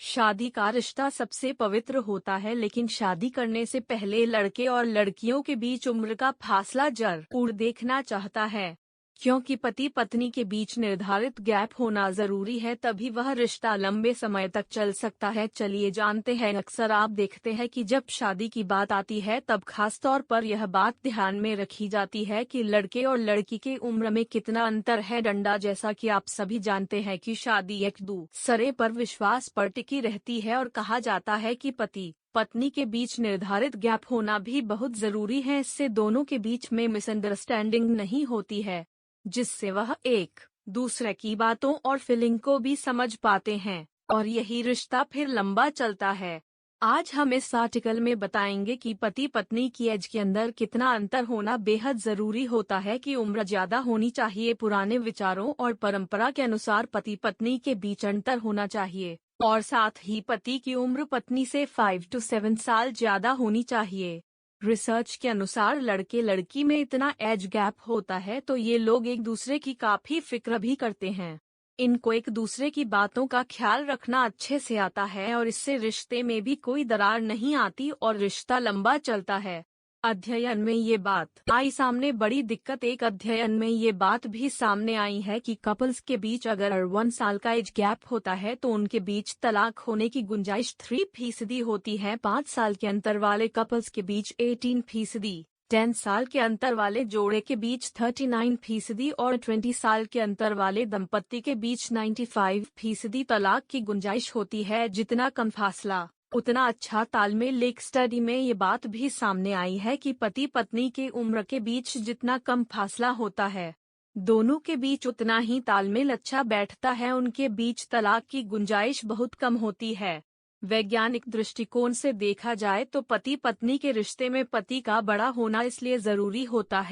शादी का रिश्ता सबसे पवित्र होता है, लेकिन शादी करने से पहले लड़के और लड़कियों के बीच उम्र का फासला जरूर देखना चाहता है, क्योंकि पति पत्नी के बीच निर्धारित गैप होना जरूरी है, तभी वह रिश्ता लंबे समय तक चल सकता है। चलिए जानते हैं। अक्सर आप देखते हैं कि जब शादी की बात आती है तब खास तौर पर यह बात ध्यान में रखी जाती है कि लड़के और लड़की के उम्र में कितना अंतर है। डंडा जैसा कि आप सभी जानते हैं कि शादी एक दूसरे पर विश्वास पर टिकी रहती है और कहा जाता है कि पति पत्नी के बीच निर्धारित गैप होना भी बहुत जरूरी है। इससे दोनों के बीच में मिसअंडरस्टैंडिंग नहीं होती है, जिससे वह एक दूसरे की बातों और फीलिंग को भी समझ पाते हैं और यही रिश्ता फिर लंबा चलता है। आज हम इस आर्टिकल में बताएंगे कि पति पत्नी की एज के अंदर कितना अंतर होना बेहद जरूरी होता है, कि उम्र ज्यादा होनी चाहिए, पुराने विचारों और परंपरा के अनुसार पति पत्नी के बीच अंतर होना चाहिए, और साथ ही पति की उम्र पत्नी से 5 to 7 साल ज्यादा होनी चाहिए। रिसर्च के अनुसार लड़के लड़की में इतना एज गैप होता है तो ये लोग एक दूसरे की काफी फिक्र भी करते हैं। इनको एक दूसरे की बातों का ख्याल रखना अच्छे से आता है और इससे रिश्ते में भी कोई दरार नहीं आती और रिश्ता लंबा चलता है। अध्ययन में ये बात आई सामने। बड़ी दिक्कत एक अध्ययन में ये बात भी सामने आई है कि कपल्स के बीच अगर 1 साल का एज गैप होता है तो उनके बीच तलाक होने की गुंजाइश 3% होती है। 5 साल के अंतर वाले कपल्स के बीच 18%, 10 साल के अंतर वाले जोड़े के बीच 39% और 20 साल के अंतर वाले दंपत्ति के बीच 95% तलाक की गुंजाइश होती है। जितना कम फासला उतना अच्छा तालमेल। एक स्टडी में ये बात भी सामने आई है कि पति पत्नी के उम्र के बीच जितना कम फासला होता है, दोनों के बीच उतना ही तालमेल अच्छा बैठता है, उनके बीच तलाक की गुंजाइश बहुत कम होती है। वैज्ञानिक दृष्टिकोण से देखा जाए तो पति पत्नी के रिश्ते में पति का बड़ा होना इसलिए जरूरी होता है